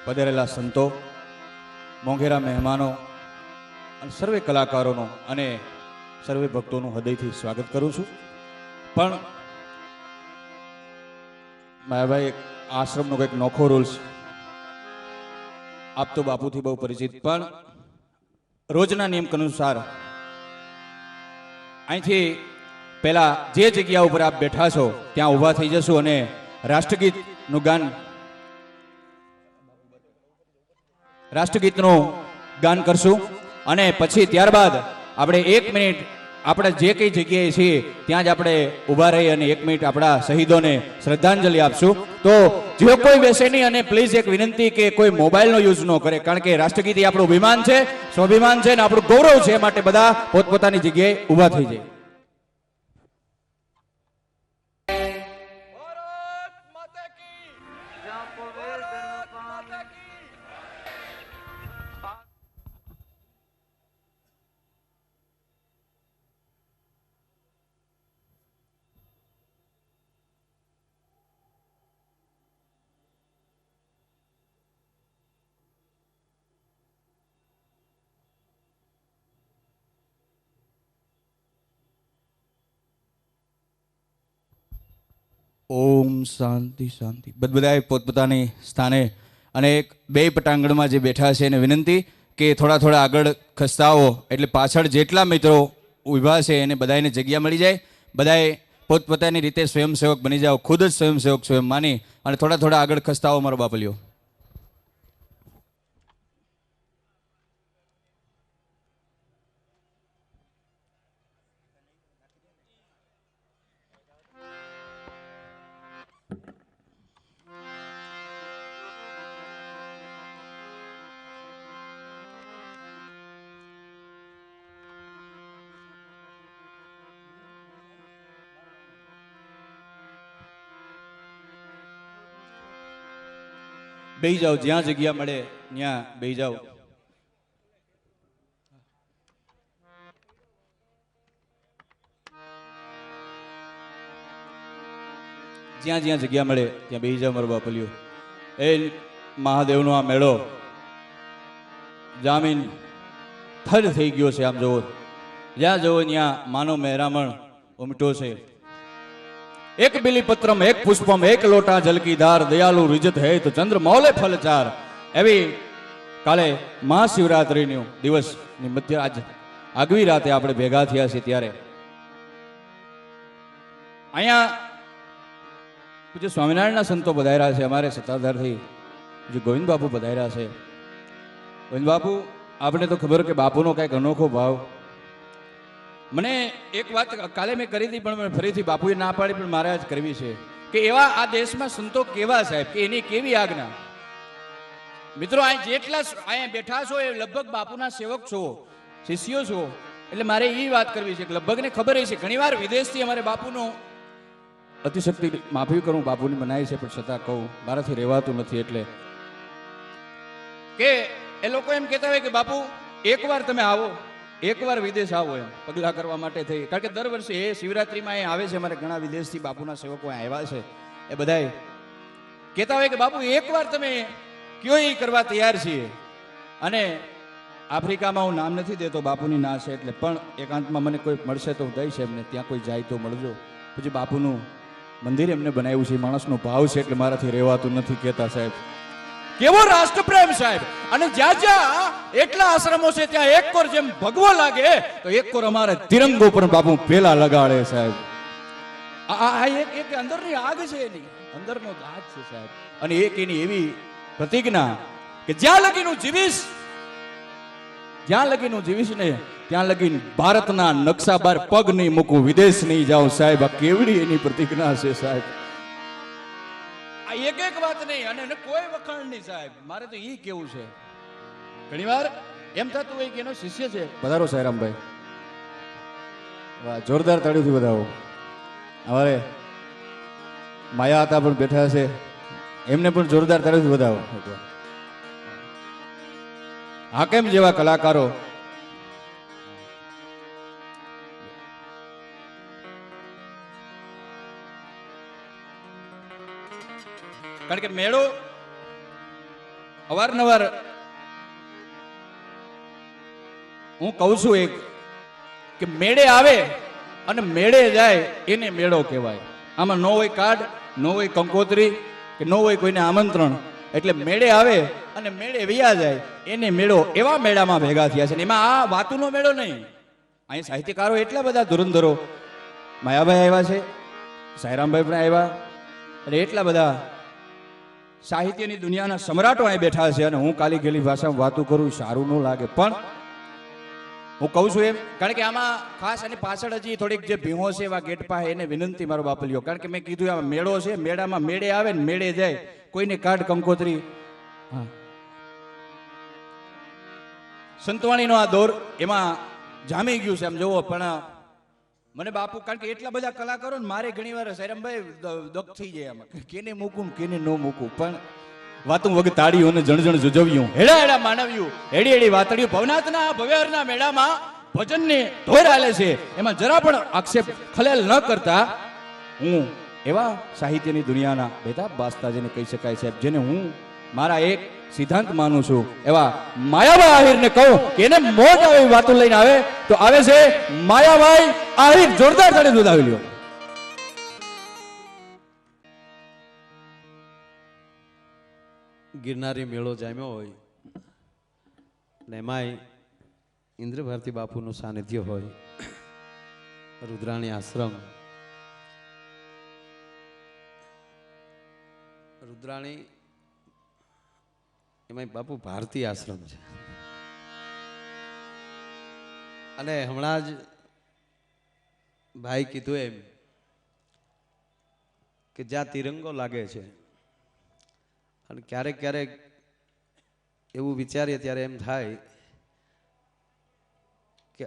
પધારેલા સંતો, મોંઘેરા મહેમાનો અને સર્વે કલાકારોનો અને સર્વે ભક્તોનું હૃદયથી સ્વાગત કરું છું. પણ માયાભાઈ, આશ્રમનો કંઈક નોખો રૂલ્સ, આપ તો બાપુથી બહુ પરિચિત, પણ રોજના નિયમ અનુસાર અહીંથી પહેલા જે જગ્યા ઉપર આપ બેઠા છો ત્યાં ઊભા થઈ જશું અને રાષ્ટ્રગીતનું ગાન કરશું. અને પછી ત્યારબાદ આપણે 1 મિનિટ આપણે જે કઈ જગ્યાએ છીએ ત્યાં જ આપણે ઊભા રહી અને 1 મિનિટ આપણા શહીદોને શ્રદ્ધાંજલિ આપશું. તો જે કોઈ બેસે નહીં, અને પ્લીઝ એક વિનંતી કે કોઈ મોબાઈલનો યુઝ ન કરે, કારણ કે રાષ્ટ્રગીત એ આપણું અભિમાન છે, સ્વાભિમાન છે અને આપણું ગૌરવ છે. માટે બધા પોતપોતાની જગ્યાએ ઊભા થઈ જાય. ઓમ શાંતિ શાંતિ. બધાએ પોતપોતાની સ્થાને અને બે પટાંગણમાં જે બેઠા છે એને વિનંતી કે થોડા આગળ ખસતા આવો, એટલે પાછળ જેટલા મિત્રો ઊભા છે એને બધાને જગ્યા મળી જાય. બધાએ પોતપોતાની રીતે સ્વયંસેવક બની જાઓ, ખુદ જ સ્વયંસેવક સ્વયં માની અને થોડા આગળ ખસતા આવો મારો બાપલિયો. બેહી જાઓ, જ્યાં જગ્યા મળે ત્યાં બેહી જાઓ. જ્યાં જગ્યા મળે ત્યાં બેહી જાઓ મારો બાપલિયો. એ મહાદેવનો આ મેળો જામીન થર થઈ ગયો છે. આમ જોવો, જ્યાં જોવો ત્યાં માનો મહેરામણ ઉમટો છે. એક બિલીપત્રમ એક પુષ્પમ એક લોટા જલકી ધાર, દયાલુ રિજત હે તો ચંદ્ર મૌલે ફલચાર. એવી કાલે મહાશિવરાત્રિનો દિવસની મધ્ય આજ આગવી રાતે આપણે ભેગા થયા છીએ. ત્યારે અહીંયા પૂજ્ય સ્વામિનારાયણના સંતો પધાર્યા છે. અમારે સત્તાધારથી પૂજ્ય ગોવિંદ બાપુ પધાર્યા છે. ગોવિંદ બાપુ, આપણે તો ખબર કે બાપુનો કંઈક અનોખો ભાવ. મને એક વાત કાલે મેં કરી હતી, પણ મને ફરીથી બાપુએ ના પાડી, પણ મારે આજ કરવી છે કે એવા આ દેશમાં સંતો કેવા સાહેબ, કે એની કેવી આજ્ઞા. મિત્રો, અહીં જેટલા અહીંયા બેઠા છો એ લગભગ બાપુના સેવક છો, શિષ્યો છો. એટલે મારે એ વાત કરવી છે કે લગભગને ખબર છે. ઘણીવાર વિદેશથી અમારે બાપુનો અતિશક્તિ, માફી કરું, બાપુની મનાઈ છે, પણ છતાં કહું મારાથી રહેવાતું નથી. એટલે કે એ લોકો એમ કહેતા હોય કે બાપુ એકવાર તમે આવો, એકવાર વિદેશ આવો, એમ પગલા કરવા માટે થઈ. કારણ કે દર વર્ષે એ શિવરાત્રિમાં અહીં આવે છે. અમારે ઘણા વિદેશથી બાપુના સેવકો આવ્યા છે. એ બધા કહેતા હોય કે બાપુ એકવાર તમે કયો એ કરવા તૈયાર છીએ. અને આફ્રિકામાં હું નામ નથી દેતો, બાપુની ના છે એટલે, પણ એકાંતમાં મને કોઈ મળશે તો હું દઈશ એમને. ત્યાં કોઈ જાય તો મળજો. પછી બાપુનું મંદિર એમને બનાવ્યું છે. માણસનો ભાવ છે એટલે મારાથી રહેવાતું નથી. કહેતા સાહેબ કેવો રાષ્ટ્રપ્રેમ સાહેબ. અને જ્યાં એટલા આશ્રમો છે ત્યાં એક કોર જેમ ભગવો લાગે તો એક કોર અમારે તિરંગો પર બાપુ પેલા લગાડે સાહેબ. આ એક અંદરની આગ છે, એની અંદરનો દાગ છે સાહેબ. અને એક એની એવી પ્રતિજ્ઞા કે જ્યાં લગીનું જીવીશ ને ત્યાં લગીન ભારતના નકશા બાર પગ નહીં મૂકું, વિદેશ નહીં જાઉં સાહેબ. આ કેવડી એની પ્રતિજ્ઞા છે સાહેબ. આ એક વાત નહીં અને કોઈ વખાણ નહીં સાહેબ. મારે તો ઈ કેવું છે, ઘણી વાર એમ થતું હોય કે એનો શિષ્ય છે. પધારો સાયરામભાઈ, વાહ, જોરદાર તાળીઓથી વધાવો. અમારે માયા હતા પણ બેઠા છે, એમને પણ જોરદાર તાળીઓથી વધાવો. હાકેમ જેવા કલાકારો, કારણ કે મેળો અવારનવાર હું કહું છું એક કે મેળે આવે અને મેળે જાય એને મેળો કહેવાય. આમાં ન હોય કાર્ડ, ન હોય કંકોત્રી કે ન હોય કોઈને આમંત્રણ, એટલે મેળે આવે અને મેળે વયા જાય એને મેળો. એવા મેળામાં ભેગા થયા છે. એમાં આ વાતુનો મેળો નહીં. અહીં સાહિત્યકારો એટલા બધા ધુરંધરો, માયાભાઈ આવ્યા છે, સાયરામભાઈ પણ આવ્યા, અને એટલા બધા સાહિત્યની દુનિયાના સમ્રાટો અહીં બેઠા છે. અને હું કાલી ગેલી ભાષામાં વાતું કરું સારું ન લાગે, પણ હું કહું છું એમ, કારણ કે આમાં ખાસ અને પાછળ હજી થોડીક જે ભીહો છે એવા ગેટ પાસે એને વિનંતી મારો બાપલિયો, કારણ કે મેં કીધું આમાં મેળો છે, મેળામાં મેળે આવે ને મેળે જાય, કોઈને કાર્ડ કંકોત્રી. હા, સંતવાણીનો આ દોર એમાં જામી ગયું છે આમ જોવો. પણ મને બાપુ, કારણ કે એટલા બધા કલાકારો ને મારે ઘણી વાર સાયરામભાઈ દક થઈ જાય આમાં, કેને મૂકું કેને ન મૂકું. પણ વાતું વગ તાળીઓ ને જણ જણ જુજવ્યું, હેડા હેડા માનવ્યું, હેડી હેડી વાતડ્યું. ભવનાથના ભવ્યહરના મેળામાં ભજનને ઢોર હાલે છે, એમાં જરા પણ આક્ષેપ ખલેલ ન કરતા હું એવા સાહિત્યની દુનિયાના બેતાબ બાસ્તા જેને કહી શકાય છે, જેને હું મારા એક સિદ્ધાંત માનું છું, એવા માયાભાઈ આહિરને કહું કે એને મોજ આવે એવી વાતો લઈને આવે તો આવે છે માયાભાઈ આહિર. જોરદાર તાળી દુધાવી લ્યો. ગિરનારી મેળો જામ્યો હોય ને એમાંય ઇન્દ્ર ભારતી બાપુનું સાનિધ્ય હોય, રુદ્રાણી આશ્રમ. રુદ્રાણી એમાંય બાપુ ભારતી આશ્રમ છે. અને હમણાં જ ભાઈ કીધું એમ કે જ્યાં તિરંગો લાગે છે, અને ક્યારેક ક્યારેક એવું વિચારીએ ત્યારે એમ થાય કે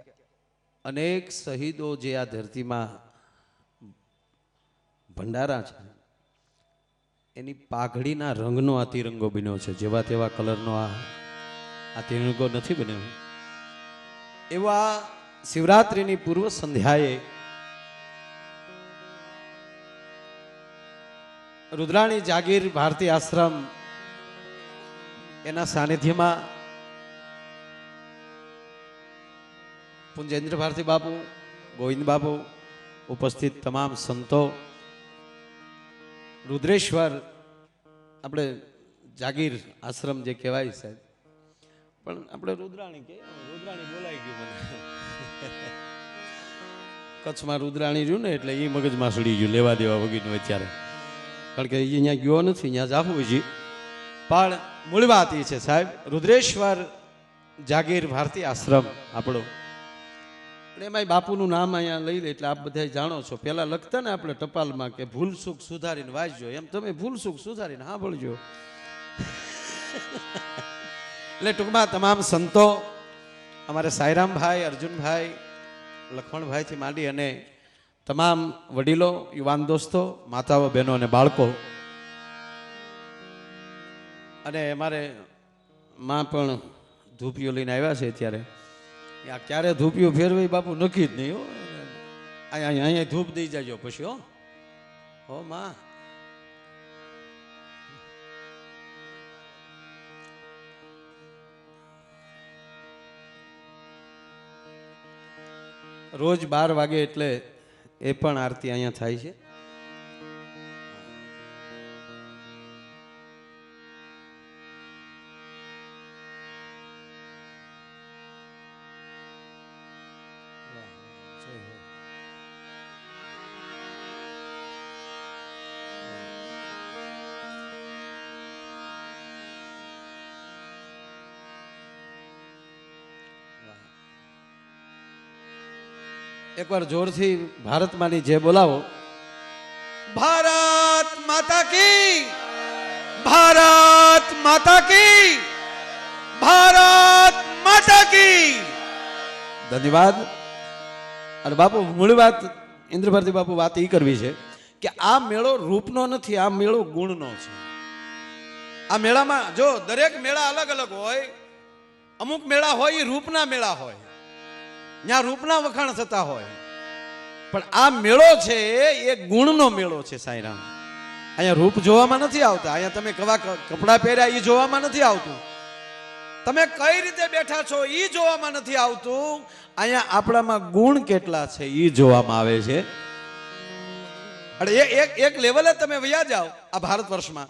અનેક શહીદો જે આ ધરતીમાં ભંડારા છે, એની પાઘડીના રંગનો આ તિરંગો બન્યો છે. જેવા તેવા કલરનો આ તિરંગો નથી બન્યો. એવા શિવરાત્રિની પૂર્વ સંધ્યાએ રુદ્રાણી જાગીર ભારતી આશ્રમ એના સાનિધ્યમાં પૂજ્ય ભારતી બાપુ, ગોવિંદ બાપુ, ઉપસ્થિત તમામ સંતો, રુદ્રેશ્વર, આપણે જાગીર આશ્રમ જે કહેવાય સાહેબ, પણ આપણે રુદ્રાણી કે રુદ્રાણી બોલાઈ ગયું મને. કચ્છમાં રુદ્રાણી રહ્યું ને એટલે એ મગજમાં સડી ગયું, લેવા દેવા વગીનું અત્યારે, કારણ કે અહીંયા ગયો નથી, અહીંયા જાવું હજી. પણ મૂળ વાત એ છે સાહેબ, રુદ્રેશ્વર જાગીર ભારતી આશ્રમ આપણો, એમાંય બાપુનું નામ અહીંયા લઈ લે એટલે આપ બધા જાણો છો. પહેલા લખતા ને આપણે ટપાલમાં કે ભૂલ સુખ સુધારીને વાંચજો, એમ તમે ભૂલ સુખ સુધારીને સાંભળજો. એટલે ટૂંકમાં તમામ સંતો, અમારે સાયરામભાઈ, અર્જુનભાઈ, લખમણભાઈથી માંડી અને તમામ વડીલો, યુવાન દોસ્તો, માતાઓ, બહેનો અને બાળકો, અને અમારે માં પણ ધૂપિયો લઈને આવ્યા છે. અત્યારે ક્યારે ધૂપિયો ફેરવી બાપુ નક્કી જ નહીં. અહીંયા ધૂપ દઈ જાજો પછી. હો માં, રોજ 12 વાગે એટલે એ પણ આરતી અહીંયા થાય છે. એકવાર જોરથી ભારત માની જય બોલાવો. ભારત માતા કી, ભારત માતા કી, ભારત માતા કી. ધન્યવાદ. અને બાપુ મૂળ વાત ઇન્દ્ર ભારતી બાપુ વાત એ કરવી છે કે આ મેળો રૂપનો નથી, આ મેળો ગુણનો છે. આ મેળામાં જો દરેક મેળા અલગ અલગ હોય, અમુક મેળા હોય એ રૂપના મેળા હોય, ત્યાં રૂપના વખાણ થતા હોય, પણ આ મેળો છે એ ગુણનો મેળો છે સાંઈરામ. અહીંયા રૂપ જોવામાં નથી આવતા, અહીંયા તમે કવા કપડાં પહેર્યા એ જોવામાં નથી આવતું, તમે કઈ રીતે બેઠા છો એ જોવામાં નથી આવતું, અહીંયા આપણામાં ગુણ કેટલા છે એ જોવામાં આવે છે. અને એક લેવલે તમે વયા જાઓ આ ભારત વર્ષમાં,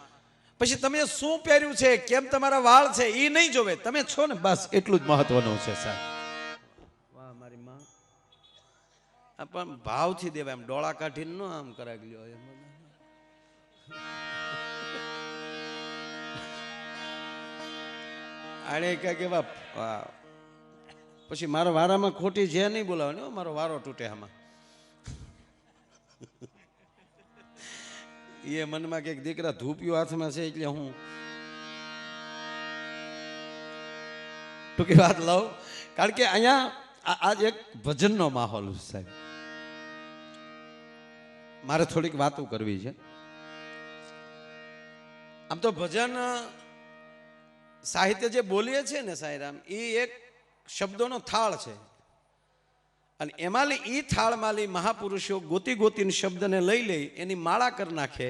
પછી તમે શું પહેર્યું છે, કેમ તમારા વાળ છે એ નહીં જોવે, તમે છો ને બસ એટલું જ મહત્વનું છે સાહેબ. વાહ મારી માં, આ પણ ભાવથી દેવાય, એમ ડોળા કાઢીને ન આમ કરાવી લ્યો એમ. આને કે પછી મારા વારામાં ખોટી જે નહીં બોલાવે, મારો વારો તૂટે આમાં. એ મનમાં કે દીકરા ધૂપિયો હાથમાં છે એટલે હું ટૂંકી વાત લઉં, કારણ કે અહીંયા આજ એક ભજનનો માહોલ સાહેબ. મારે થોડીક વાતો કરવી છે. આમ તો ભજન સાહિત્ય જે બોલીએ છે ને સાંઈરામ, એ એક શબ્દોનો થાળ છે, અને એમાંલી ઈ થાળમાંલી મહાપુરુષો ગોતી ગોતીને શબ્દને લઈ લઈ એની માળા કરી નાખે,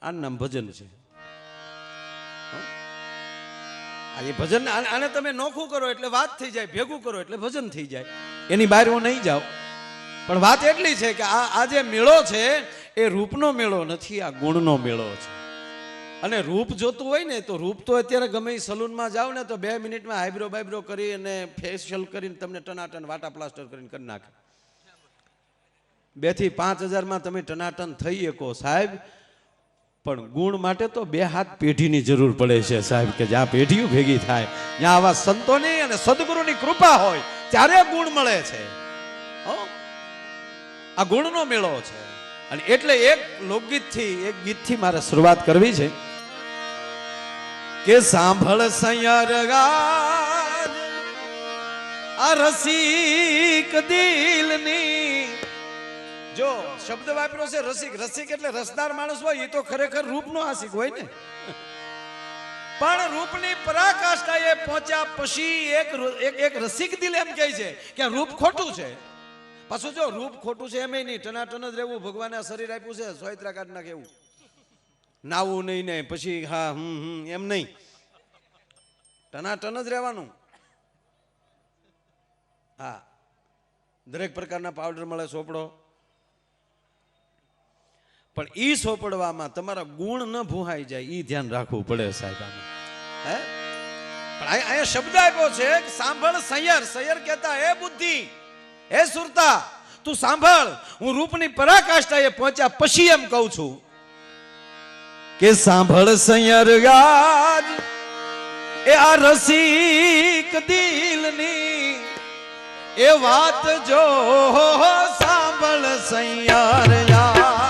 આનું નામ ભજન છે. આ ભજન, આને તમે નોખું કરો એટલે વાત થઈ જાય, ભેગું કરો એટલે ભજન થઈ જાય, એની બહાર હું નહીં જાઉં. પણ વાત એટલી છે કે આ જે મેળો છે એ રૂપનો મેળો નથી, આ ગુણનો મેળો છે. અને રૂપ જોતું હોય ને તો રૂપ તો અત્યારે ગમે એ સલૂનમાં જાવ ને તો 2 મિનિટમાં આઈબ્રો બાઈબ્રો કરી અને ફેશિયલ કરીને તમને ટનાટન વાટા પ્લાસ્ટર કરીને કરી નાખે. 2 થી 5 હજારમાં તમે ટનાટન થઈ શકો સાહેબ, પણ ગુણ માટે તો 2 હાથ પેઢીની જરૂર પડે છે સાહેબ, કે જ્યાં પેઢીઓ ભેગી થાય ત્યાં આવા સંતોની અને સદગુરુની કૃપા હોય ત્યારે ગુણ મળે છે. આ ગુણનો મેળો છે. અને એટલે એક લોકગીતથી, એક ગીતથી મારે શરૂઆત કરવી છે કે સાંભળ સૈયર ગાજ આ રસિક દિલની. જો શબ્દ વાપર્યો છે રસિક, રસિક એટલે રસદાર માણસ હોય, એ તો ખરેખર રૂપનો આશિક હોય ને. પણ રૂપની પરાકાષ્ઠાએ પહોંચ્યા પછી એક રસિક દિલ એમ કહે છે કે રૂપ ખોટું છે. પાછું જો રૂપ ખોટું છે એમ નહીં, ટનાટન જ રહેવું, ભગવાને શરીર આપ્યું છે સોયત્રા કાઢ નાખે એવું, નાવું નહીં ને પછી હા એમ નહીં, ટનાટન જ રહેવાનું. હા, દરેક પ્રકારના પાવડર મળે, સોપડો, પણ ઈ સોપડવામાં તમારા ગુણ ન ભૂહાઈ જાય ઈ ધ્યાન રાખવું પડે સાહેબ. હે પણ અહીંયા શબ્દ આપ્યો છે સાંભળ સૈયર. સૈયર કહેતા હે બુદ્ધિ, હે સુરતા, તું સાંભળ, હું રૂપની પરાકાષ્ઠાએ પહોંચ્યા પછી એમ કહું છું કે સાંભળ સૈયર ગાજ એ આ રસિક દિલની એ વાત જો સાંભળ સૈયર યા.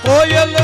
કોયલ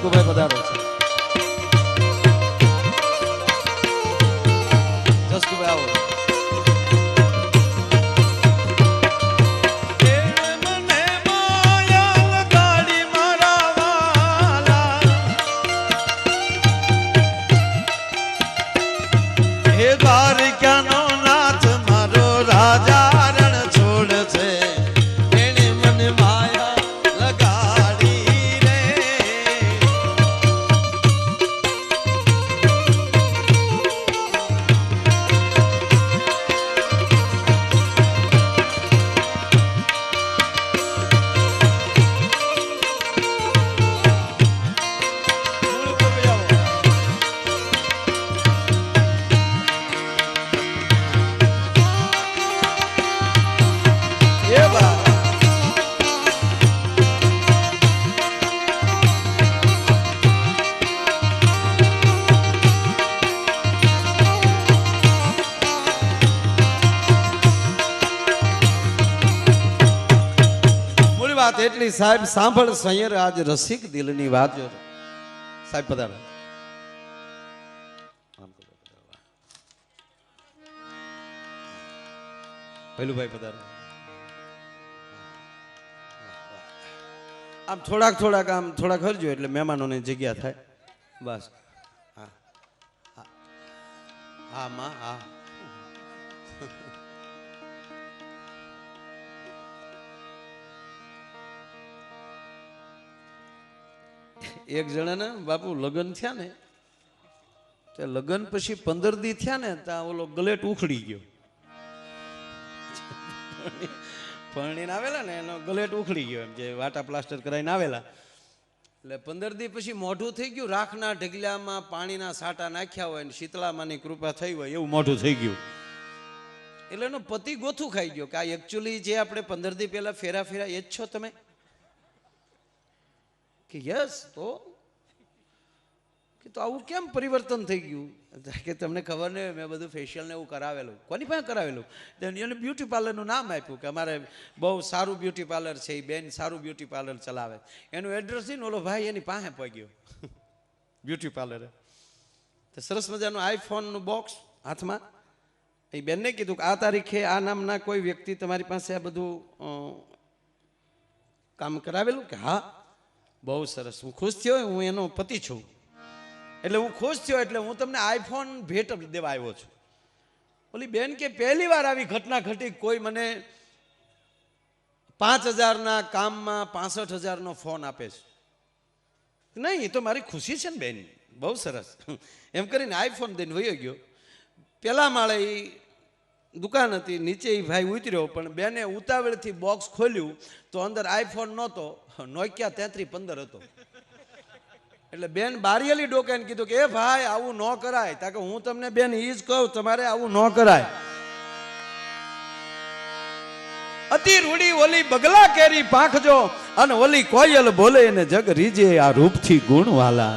જસકુભાઈ પધારો છે. જસકુભાઈ આવો. દ્વારકાનો નાથ મારો રાજા રણ છોડ છે, એને મને માયા લગાડી રે. વાત એટલી સાહેબ સાંભળ સૈયર આજ રસિક દિલની વાત જો સાહેબ પધારો. ભૈલુભાઈ પધારો. આમ થોડાક હરજો એટલે મહેમાનોની જગ્યા થાય બસ. હા હા હા માં હા. એક જણાના બાપુ લગ્ન થયા ને તે લગ્ન પછી 15 દી થયા ને ત્યાં ઓલો ગલેટ ઉખડી ગયો. પરણીને આવેલા ને એનો ગલેટ ઉખડી ગયો, એમ જે વાટા પ્લાસ્ટર કરાવીને આવેલા. એટલે 15 દી પછી મોઢું થઈ ગયું, રાખના ઢગલામાં પાણીના સાટા નાખ્યા હોય ને શીતળામાની કૃપા થઈ હોય એવું મોઢું થઈ ગયું. એટલે એનો પતિ ગોથું ખાઈ ગયો કે આ એકચ્યુઅલી જે આપણે 15 દી પહેલા ફેરા એ જ છો તમે? કે યસ. તો આવું કેમ પરિવર્તન થઈ ગયું? કે તમને ખબર નહીં, મેં બધું ફેશિયલ ને એવું કરાવેલું. કોની પાસે કરાવેલું? એને બ્યુટી પાર્લરનું નામ આપ્યું કે અમારે બહુ સારું બ્યુટી પાર્લર છે, એ બેન સારું બ્યુટી પાર્લર ચલાવે. એનું એડ્રેસ ને ઓલો ભાઈ એની પાસે પહોંચ્યો બ્યુટી પાર્લરે. તો સરસ મજાનું આઈફોનનું બોક્સ હાથમાં. એ બેનને કીધું કે આ તારીખે આ નામના કોઈ વ્યક્તિ તમારી પાસે આ બધું કામ કરાવેલું? કે હા. બહુ સરસ, હું ખુશ થયો, હું એનો પતિ છું. એટલે હું ખુશ થયો એટલે હું તમને આઈફોન ભેટ દેવા આવ્યો છું. ઓલી બેન કે પહેલી વાર આવી ઘટના ઘટી, કોઈ મને 5000ના કામમાં 65,000નો ફોન આપે છે. નહીં, એ તો મારી ખુશી છે ને બેન, બહુ સરસ. એમ કરીને આઈફોન દઈને વયો ગયો. પેલા માળે એ દુકાન હતી, નીચે એ ભાઈ ઉતર્યો, પણ બેને ઉતાવળથી બોક્સ ખોલ્યું તો અંદર આઈફોન નહોતો, નોકિયા 3315 હતો. એટલે બેન બારિયેલી ડોકાઈને કીધું કે એ ભાઈ આવું ન કરાય. તા કે હું તમને બેન એ જ કહું, તમારે આવું ન કરાય. અતિ રૂડી ઓલી બગલા કેરી પાંખજો, અને ઓલી કોયલ બોલે ને જગ રીજે આ રૂપથી ગુણવાલા.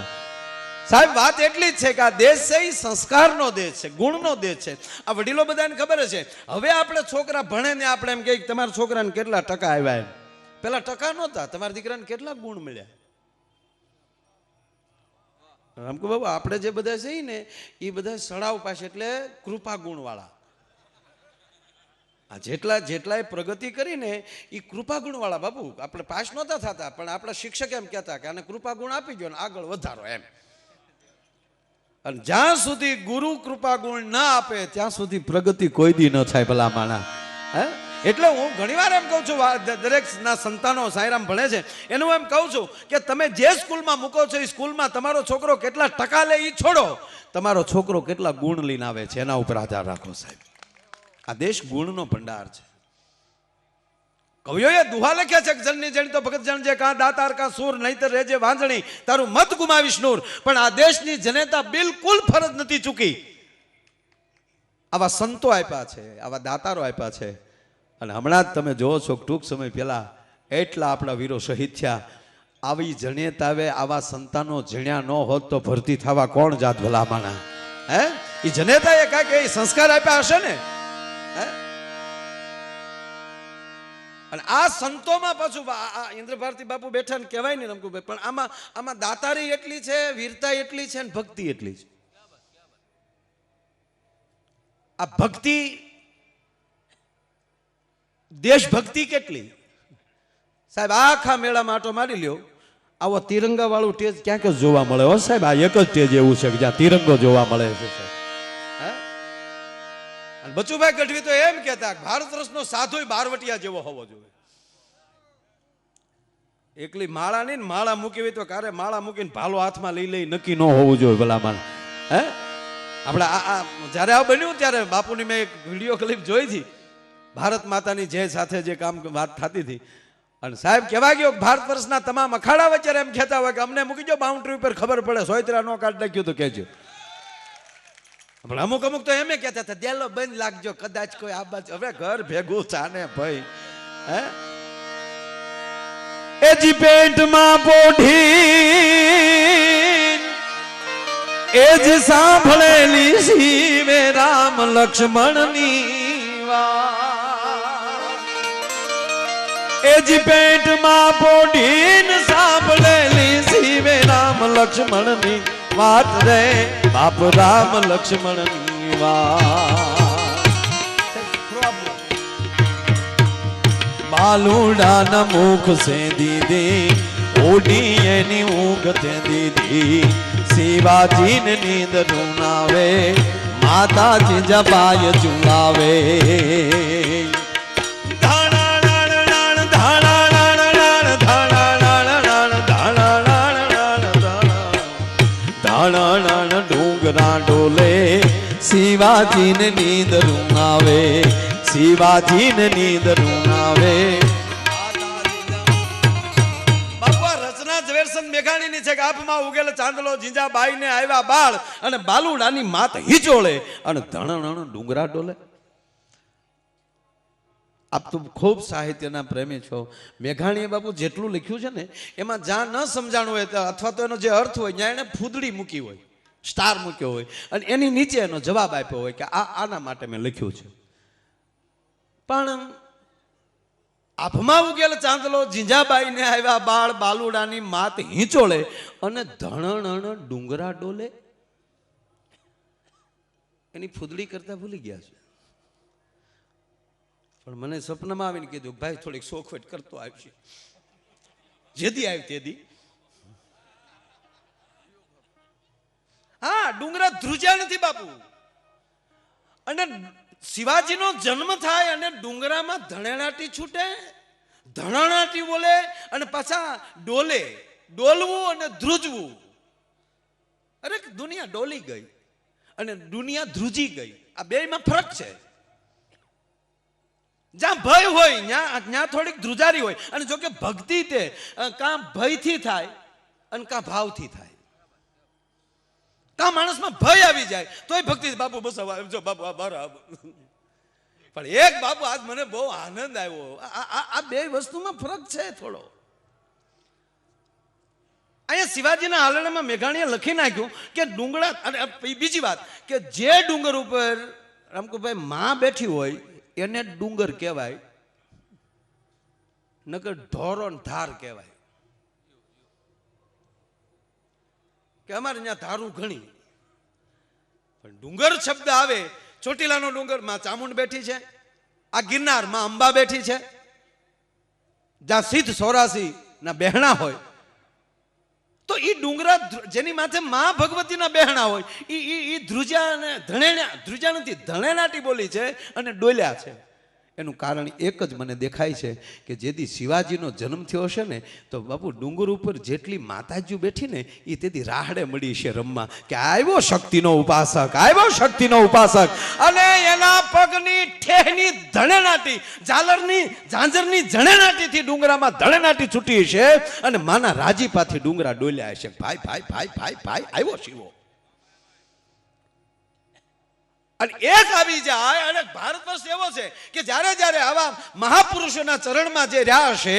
સાહેબ વાત એટલી જ છે કે આ દેશ છે એ સંસ્કારનો દેશ છે, ગુણનો દેશ છે. આ વડીલો બધાને ખબર છે. હવે આપણે છોકરા ભણે ને આપણે એમ કહીએ તમારા છોકરાને કેટલા ટકા આવ્યા, એમ પેલા ટકા નહોતા, તમારા દીકરાને કેટલા ગુણ મળ્યા. રામકુ બાબુ આપણે જે બધા છે ને એ બધા સડાવ પાસે, એટલે કૃપા ગુણ વાળા. આ જેટલાય પ્રગતિ કરીને એ કૃપા ગુણ વાળા બાબુ. આપણે પાસ નહોતા થતા, પણ આપણા શિક્ષક એમ કહેતા કે આને કૃપા ગુણ આપી ગયો ને આગળ વધારો એમ. અને જ્યાં સુધી ગુરુ કૃપા ગુણ ના આપે ત્યાં સુધી પ્રગતિ કોઈ દી ન થાય ભલા માણા. હે એટલે હું ઘણીવાર એમ કહું છું, દરેક ના સંતાનો સાંઈરામ ભણે છે એનું એમ કહું છું કે તમે જે સ્કૂલમાં મૂકો છો એ સ્કૂલમાં તમારો છોકરો કેટલા ટકા લે એ છોડો, તમારો છોકરો કેટલા ગુણ લઈને આવે છે એના ઉપર આધાર રાખો સાહેબ. આ દેશ ગુણનો ભંડાર છે. કવિઓએ દુહા લખ્યા છે કે જનની જણી તો ભગત જણજે, કાં દાતાર કાં સૂર, નહીતર રેજે વાંજણી, તારું મત ગુમાવીશ નૂર. પણ આ દેશની જનતા બિલકુલ ફરજ નથી ચૂકી. આવા સંતો આપ્યા છે, આવા દાતારો આપ્યા છે. અને હમણાં જ તમે જોવો છો ટૂંક સમય પહેલા એટલા આપણા વીરો શહીદ થયા. આવી જનેતાવે આવા સંતાનો જણ્યા ન હોત તો ભરતી થવા કોણ જાત ભલા માણા? હે એ જનેતાએ કાંઈક એ સંસ્કાર આપ્યા હશે ને. હે અને આ સંતોમાં પાછું આ ઇન્દ્રભારતી બાપુ બેઠા ને કહેવાય ને રમકુભાઈ, પણ આમાં દાતારી એટલી છે, વીરતા એટલી છે ને ભક્તિ એટલી છે. આ ભક્તિ, દેશભક્તિ કેટલી સાહેબ. આખા મેળામાં આટો મારી લ્યો, આવો તિરંગા વાળું સ્ટેજ ક્યાંક જ જોવા મળે હો સાહેબ. આ એક જ સ્ટેજ એવું છે કે જ્યાં તિરંગો જોવા મળે છે સાહેબ. અને બચુભાઈ ગઢવી તો એમ કહેતા ભારત વર્ષનો સાધુ બારવટિયા જેવો હોવો જોઈએ. એકલી માળા નહીં ને માળા મૂકી હોય તો કારે માળા મૂકીને ભાલો હાથમાં લઈ નક્કી ન હોવું જોઈએ ભલામાં. હે આપણે આ જ્યારે આ બન્યું ત્યારે બાપુની મેં એક વિડીયો ક્લિપ જોઈ હતી, ભારત માતાની જય સાથે જે કામ વાત થતી હતી. અને સાહેબ કહેવા ગયો ભારત વર્ષના તમામ અખાડા વચ્ચે એમ કહેતા હોય કે અમને મૂકી જો બાઉન્ડ્રી ઉપર, ખબર પડે સોયત્રા નો કાઢ નાખ્યું તો કહેજો. પણ અમુક તો એમ કહેતા હતા દેલો બંધ લાગજો, કદાચ કોઈ આ બાજુ. હવે ઘર ભેગું ચાને ભાઈ. હે એજી પેટમાં પોઢી એજ સાંભળેલી શિવે રામ લક્ષ્મણની વાત. એજી પેટમાં પોઢીન સાંભળેલી શિવે રામ લક્ષ્મણની વાત રે બાપ, રામ લક્ષ્મણની વાત. બાલુડાના મુખ સે દીદી ઓડી એની ઊંઘ તે દીદી, શિવાજીને નીંદ રૂનાવે માતાજી જબાય ચુલાવે. ડુંગરા ડોલે શિવાજીને નીંદ રૂનાવે, શિવાજીને નીંદ રૂનાવે. બાપા રચના ઝવેરચંદ મેઘાણીની છે કે આપમાં ઉગેલ ચાંદલો જીંજાબાઈને આવ્યા બાળ, અને બાલુડાની માત હિચોળે અને ધણ ડુંગરા ડોલે. આપ તો ખૂબ સાહિત્યના પ્રેમી છો. મેઘાણીએ બાપુ જેટલું લખ્યું છે ને એમાં જ્યાં ન સમજાણું હોય અથવા તો એનો જે અર્થ હોય ત્યાં એને ફૂદડી મૂકી હોય, સ્ટાર મૂક્યો હોય, અને એની નીચે એનો જવાબ આપ્યો હોય કે આના માટે મેં લખ્યું છે. પણ આભમાં ઉગેલ ચાંદલો જીંજાબાઈને આવ્યા બાળ, બાલુડાની માત હિંચોળે અને ધણ ડુંગરા ડોલે. એની ફૂદડી કરતા ભૂલી ગયા છે. પણ મને સપનામાં આવીને કીધું ભાઈ થોડીક સોખવટ કરતો આવશે. જેદી આવી તેદી હા ડુંગરા ધ્રુજ્યા નથી બાપુ. અને શિવાજીનો જન્મ થાય અને ડુંગરામાં ધણેણાટી છૂટે, ધણાણાટી બોલે અને પાછા ડોલે. ડોલવું અને ધ્રુજવું, અરે દુનિયા ડોલી ગઈ અને દુનિયા ધ્રુજી ગઈ. આ બેમાં ફરક છે. જ્યાં ભય હોય ત્યાં થોડીક ધ્રુજારી હોય. અને જો કે ભક્તિ તે કાં ભયથી થાય અને કાં ભાવથી થાય. કાં માણસમાં ભય આવી જાય તોય ભક્તિ બાપુ બસ જો બાપુ બરાબર. પણ એક બાપુ આજ મને બહુ આનંદ આવ્યો. આ બે વસ્તુમાં ફરક છે થોડો. અહીંયા શિવાજીના હાલણામાં મેઘાણીએ લખી નાખ્યું કે ડુંગરા. અને બીજી વાત કે જે ડુંગર ઉપર રામકુભાઈ માં બેઠી હોય એને ડુંગર કહેવાય, નકર ઢોરો ધાર કહેવાય. કે અમારે ત્યાં ધારું ઘણી, પણ ડુંગર શબ્દ આવે, ચોટીલાનો ડુંગર માં ચામુંડ બેઠી છે, આ ગિરનાર માં અંબા બેઠી છે, જ્યાં સિદ્ધ સોરાસી ના બહેણા હોય તો એ ડુંગરા જેની માથે માં ભગવતીના બહેણા હોય એ ધ્રુજા અને ધ્રુજા નથી, ધણેનાટી બોલી છે અને ડોલ્યા છે. એનું કારણ એક જ મને દેખાય છે કે જેથી શિવાજીનો જન્મ થયો હશે ને તો બાપુ ડુંગર ઉપર જેટલી માતાજીઓ બેઠી ને એ તેથી રાહડે મળી છે રમવા કે આવ્યો શક્તિનો ઉપાસક, આવ્યો શક્તિનો ઉપાસક. અને એના પગની ઠેહની ધણેનાટી, ઝાંઝરની જણેનાટીથી ડુંગરામાં ધણેનાટી છૂટી છે અને માના રાજીપાથી ડુંગરા ડોલ્યા છે. ભાઈ ભાઈ ભાઈ ભાઈ ભાઈ આવ્યો શિવો. અને એક આવી જાય. અને ભારત વર્ષ એવો છે કે જ્યારે જ્યારે આવા મહાપુરુષોના ચરણમાં જે રહ્યા હશે,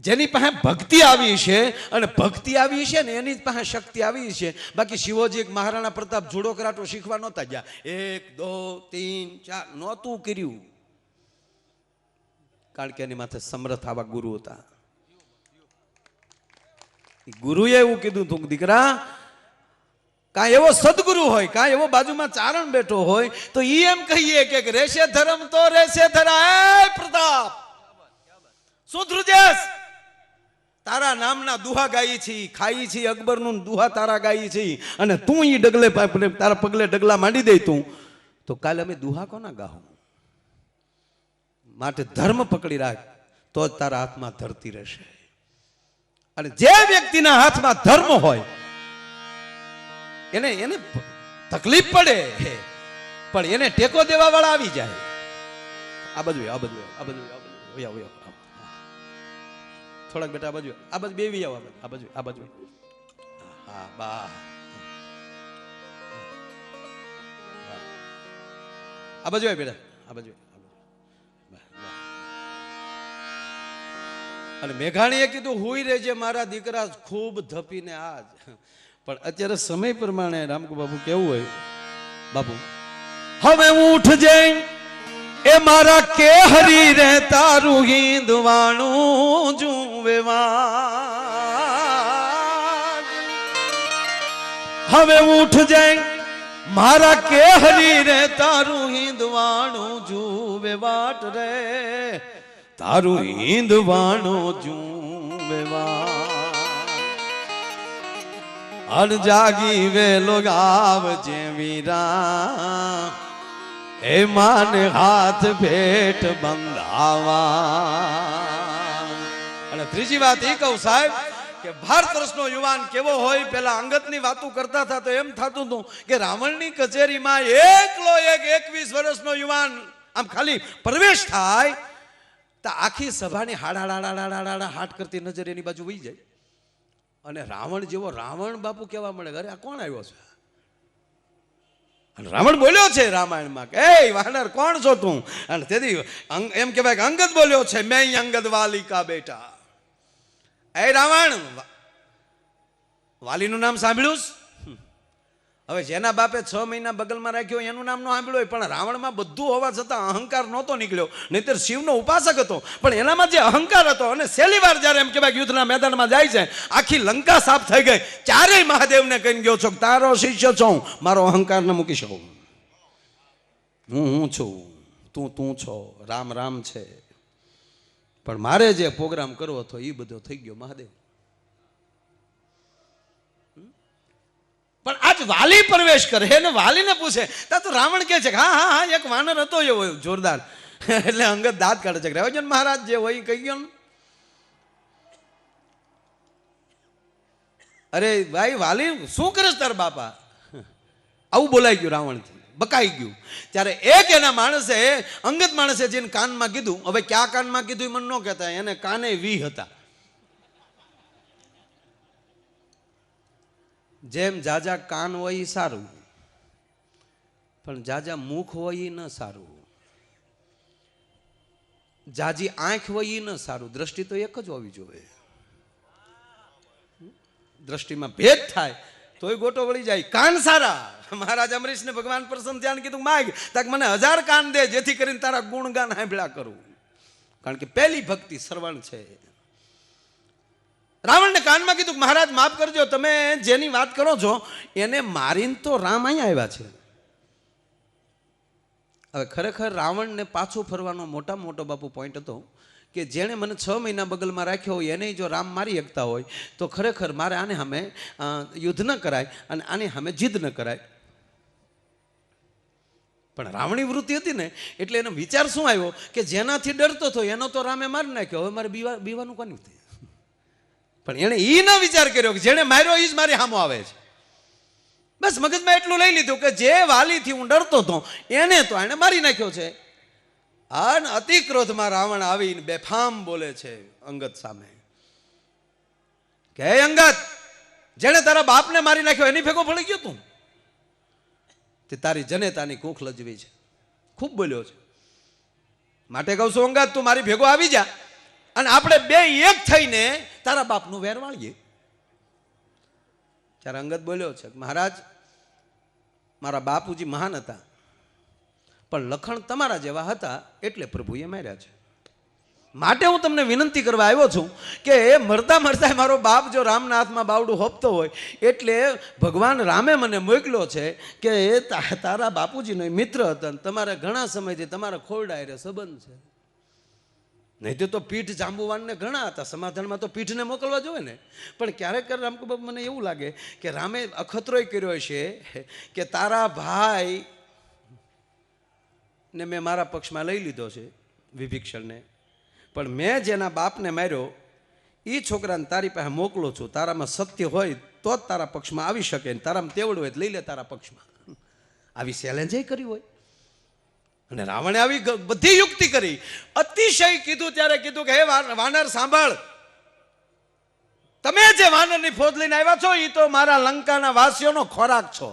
જેની પાસે ભક્તિ આવી છે અને ભક્તિ આવી છે ને એની પાસે શક્તિ આવી છે. બાકી શિવજી મહારાણા પ્રતાપ જુડો કરાટો શીખવા નહોતા ગયા. 1 2 3 4 નહોતું કર્યું. કારણ કે એની માથે સમર્થ આવા ગુરુ હતા. ગુરુએ એવું કીધું તું દીકરા, કાંઈ એવો સદગુરુ હોય, કાંઈ એવો બાજુમાં ચારણ બેઠો હોય તો ઈ એમ કહીએ કે રેશે ધર્મ તો રેશે ધરા. એ પ્રતાપ, શું ધ્રુજેશ? તારા નામના દુહા ગાઈ છી, ખાઈ છી અકબરનું દુહા તારા ગાઈ છી, અને તું ઈ ડગલે તારા પગલે ડગલા માંડી દે તું, તો કાલે અમે દુહા કોના ગાહું? માટે ધર્મ પકડી રાખ, તો જ તારા હાથમાં ધરતી રહેશે. અને જે વ્યક્તિના હાથમાં ધર્મ હોય એને તકલીફ પડે, પણ એને ટેકો દેવા વાળા આવી જાય. આ બાજુ થોડાક બેટા આ બાજુ બેવી આવો, આ બાજુ હા બા આ બાજુ બેટા આ બાજુ. અને મેઘાણીએ કીધું હુઈ રહેજે મારા દીકરા, ખૂબ ધપીને આજ. પણ અત્યારે સમય પ્રમાણે રામકુ બાપુ કેવું હોય બાપુ, હવે ઉઠજે એ મારા કે હરી રે તારું હિંદવાણું જુવેવા. હવે ઉઠજે મારા કે હરી રે તારું હિંદવાણું જુવે વાટ રે, તારું હિંદવાણું જુવેવા. અન જાગી વેલો ગાવજે વીરા, એ માને હાથ ભેટ બંધાવા. અને ત્રીજી વાત એ કહું સાહેબ કે ભારત વર્ષનો યુવાન કેવો હોય, પેલા અંગતની વાતો કરતા હતા તો એમ થતું હતું કે રાવણની કચેરીમાં એકલો એક 21 વર્ષનો યુવાન આમ ખાલી પ્રવેશ થાય તો આખી સભાની હાડા હાટ કરતી નજર એની બાજુ વહી જાય. અને રાવણ જેવો રાવણ બાપુ કેવા મળે, અરે આ કોણ આવ્યો છે? અને રાવણ બોલ્યો છે રામાયણમાં કે એ વાનર કોણ છો તું? અને તેથી એમ કહેવાય કે અંગદ બોલ્યો છે, મેં અંગદ વાલી કા બેટા. એ રાવણ, વાલીનું નામ સાંભળ્યું? હવે જેના બાપે 6 મહિના બગલમાં રાખ્યો એનું નામ ન સાંભળ્યું હોય, પણ રાવણમાં બધું હોવા છતાં અહંકાર નહોતો નીકળ્યો. નહીંતર શિવનો ઉપાસક હતો, પણ એનામાં જે અહંકાર હતો, અને છેલ્લી વાર જ્યારે એમ કહેવાય યુદ્ધના મેદાનમાં જાય છે, આખી લંકા સાફ થઈ ગઈ, ચારેય મહાદેવને કહીને ગયો છો તારો શિષ્ય છું, મારો અહંકાર ન મૂકી શકું. હું છું, તું છો, રામ રામ છે, પણ મારે જે પ્રોગ્રામ કરવો હતો એ બધો થઈ ગયો મહાદેવ. પણ આજ વાલી પ્રવેશ કરે અને વાલીને પૂછે તો રાવણ કહે છે કે હા હા હા એક વાનર હતો એવો જોરદાર. એટલે અંગત દાંત કાઢે છે કે રહેવજન મહારાજ જે હોય કહી ગયો. અરે ભાઈ વાલી શું કરે તાર બાપા? આવું બોલાઈ ગયું રાવણથી, બકાઈ ગયું. ત્યારે એક એના માણસે, અંગત માણસે જેને કાનમાં કીધું, હવે ક્યાં કાનમાં કીધું એ મને ન કહેતા, એને કાને 20 હતા. જેમ જાજા કાન હોય એ સારું, પણ જાજા મુખ હોય એ ન સારું, જાજી આંખ હોય એ ન સારું. દ્રષ્ટિ તો એક જ હોવી જોઈએ. દ્રષ્ટિમાં ભેદ થાય તોય ગોટો વળી જાય. કાન સારા, મહારાજ અમરીશને ભગવાન પ્રસન્ન થયા કીધું માગ તાક મને 1000 કાન દે, જેથી કરીને તારા ગુણગાન સાંભળ્યા કરું. કારણ કે પહેલી ભક્તિ શ્રવણ છે. રાવણને કાનમાં કીધું મહારાજ માફ કરજો, તમે જેની વાત કરો છો એને મારીને તો રામ અહીંયા આવ્યા છે. હવે ખરેખર રાવણને પાછું ફરવાનો મોટો બાપુ પોઈન્ટ હતો કે જેણે મને 6 મહિના બગલમાં રાખ્યો હોય એને જો રામ મારી શકતા હોય તો ખરેખર મારે આને સામે યુદ્ધ ન કરાય અને આની સામે જીદ ન કરાય. પણ રાવણી વૃત્તિ હતી ને એટલે એનો વિચાર શું આવ્યો કે જેનાથી ડરતો હતો એનો તો રામે મારી નાખ્યો, હવે મારે બીવાનું કોની? પણ એણે એ ન વિચાર કર્યો કે જેણે માર્યો એ જ મારી સામો આવે છે. બસ મગજમાં એટલું લઈ લીધું કે જે વાલીથી હું ડરતો હતો એને તો એને મારી નાખ્યો છે. અને અતિ ક્રોધમાં રાવણ આવીને બેફામ બોલે છે અંગદ સામે કે હે અંગદ, જેણે તારા બાપને મારી નાખ્યો એની ભેગો પડી ગયો તું? તે તારી જનેતાની કૂખ લજવી છે. ખૂબ બોલ્યો છે. માટે કહું છું અંગદ, તું મારી ભેગો આવી જા અને આપણે બે એક થઈને તારા બાપનું વેર વાળીએ. ત્યારે અંગદ બોલ્યો છે મહારાજ, મારા બાપુજી મહાન હતા, પણ લખણ તમારા જેવા હતા એટલે પ્રભુએ માર્યા છે. માટે હું તમને વિનંતી કરવા આવ્યો છું કે મરતા મરતા મારો બાપ જો રામના હાથમાં બાવડું હોપતો હોય એટલે ભગવાન રામે મને મોકલ્યો છે કે તારા બાપુજીનો મિત્ર હતા અને તમારે ઘણા સમયથી તમારા ખોરડા હારે સંબંધ છે. નહીં તો પીઠ જાંબુવાનને ઘણા હતા, સમાધાનમાં તો પીઠને મોકલવા જોઈએ ને. પણ ક્યારેક રામકુ બાપુ મને એવું લાગે કે રામે અખતરોય કર્યો છે કે તારા ભાઈ ને મેં મારા પક્ષમાં લઈ લીધો છે, વિભીક્ષણને, પણ મેં જેના બાપને માર્યો એ છોકરાને તારી પાસે મોકલું છું. તારામાં સત્ય હોય તો જ તારા પક્ષમાં આવી શકે, ને તારામાં તેવડ હોય તો લઈ લે તારા પક્ષમાં. આવી ચેલેન્જે કરી હોય. અને રાવણે આવી બધી યુક્તિ કરી, અતિશય કીધું. ત્યારે કીધું કે હે વાનર સાંભળ, તમે જે વાનરની ફોજ લઈને આવ્યા છો એ તો મારા લંકાના વાસીઓનો ખોરાક છો.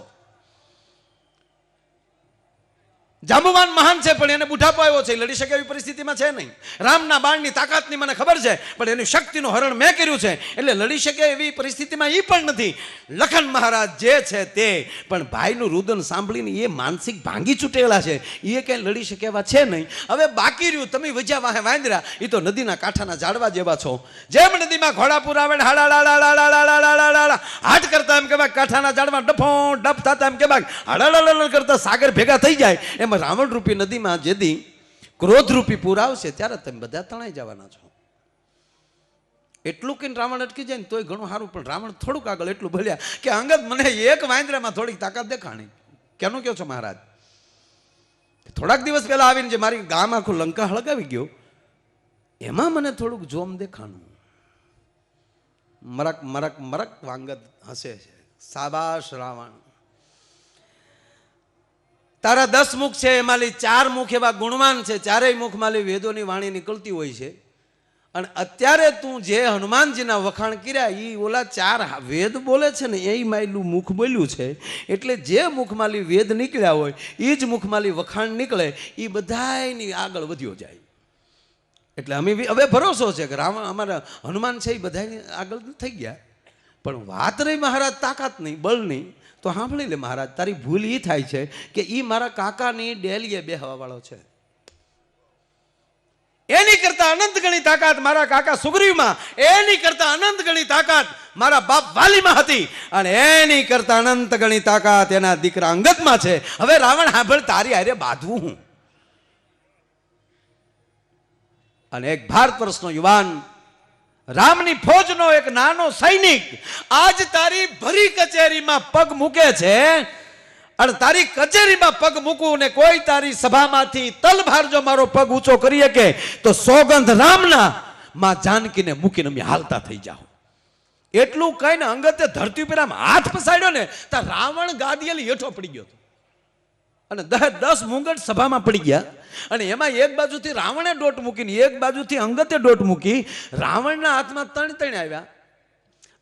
જાંબુવાન મહાન છે પણ એને બુઢાપો આવ્યો છે, લડી શકે એવી પરિસ્થિતિમાં છે નહીં. રામના બાણની તાકાતની મને ખબર છે, પણ એની શક્તિનું હરણ મેં કર્યું છે એટલે લડી શકે એવી પરિસ્થિતિમાં એ પણ નથી. લખન મહારાજ જે છે તે પણ ભાઈનું રુદન સાંભળીને એ માનસિક ભાંગી છૂટેલા છે, એ ક્યાંય લડી શકે એવા છે નહીં. હવે બાકી રહ્યું તમે વજ્યા વાહે વાંદરા, એ તો નદીના કાંઠાના ઝાડવા જેવા છો. જેમ નદીમાં ઘોડાપુર આવે હાટ કરતા એમ કેવાય, કાંઠાના ઝાડમાં ડફો ડફ થતા એમ કેવાય, હળળ કરતા સાગર ભેગા થઈ જાય. એમ રાવણ રૂપી નદીમાં જેદી ક્રોધ રૂપી પૂર આવશે ત્યારે તમે બધા તણાઈ જવાના છો. એટલું કહીને રાવણ અટકી જાય ને તોય ઘણું સારું. પણ રાવણ થોડુંક આગળ એટલું બોલ્યા કે અંગદ મને એક વાંદરામાં થોડીક તાકાત દેખાણી. કેનું કહો છો મહારાજ? થોડાક દિવસ પહેલા આવીને જે મારી ગામ આખું લંકા હળગાવી ગયો એમાં મને થોડુંક જોમ દેખાણું. મરક મરક મરક વાંગદ હસે છે. સાબાશ રાવણ, તારા 10 મુખ છે, એમાંથી 4 મુખ એવા ગુણવાન છે. 4 મુખમાંથી વેદોની વાણી નીકળતી હોય છે. અને અત્યારે તું જે હનુમાનજીના વખાણ કર્યા એ ઓલા 4 વેદ બોલે છે ને એ માયલું મુખ બોલ્યું છે. એટલે જે મુખમાંથી વેદ નીકળ્યા હોય એ જ મુખમાંથી વખાણ નીકળે, એ બધાની આગળ વધ્યો જાય. એટલે અમે હવે ભરોસો છે કે રામ અમારા હનુમાન છે એ બધાની આગળ થઈ ગયા. પણ વાત રહી મહારાજ તાકાત નહીં, બળ નહીં, તો સાંભળી લે મહારાજ, તારી ભૂલ એ થાય છે કે એ મારા કાકાની ડેલીએ બેહવા વાળો છે. એની કરતા અનંત ગણી તાકાત મારા કાકા સુગ્રીવમાં, એની કરતા અનંત ગણી તાકાત મારા બાપ વાલીમાં હતી, અને એની કરતા અનંત ગણી તાકાત એના દીકરા અંગદમાં છે. હવે રાવણ સાંભળ, તારી હારે બાંધવું હું. અને એક ભારત વર્ષનો યુવાન, રામની ફોજનો એક નાનો સૈનિક આજ તારી ભરી કચેરીમાં પગ મૂકે છે. અને તારી કચેરીમાં પગ મૂકું ને કોઈ તારી સભામાંથી તલભાર જો મારો પગ ઊંચો કરી શકે તો સોગંધ રામના માં જાનકીને મૂકીને અમે હાલતા થઈ જાઓ. એટલું કહીને અંગતે ધરતી ઉપર આમ હાથ પસાડ્યો ને તો રાવણ ગાદીએલી હેઠો પડી ગયો હતો. અને 10 મુંગટ સભામાં પડી ગયા. અને એમાં એક બાજુથી રાવણે દોટ મૂકીને એક બાજુથી અંગતે દોટ મૂકી. રાવણના હાથમાં 3 આવ્યા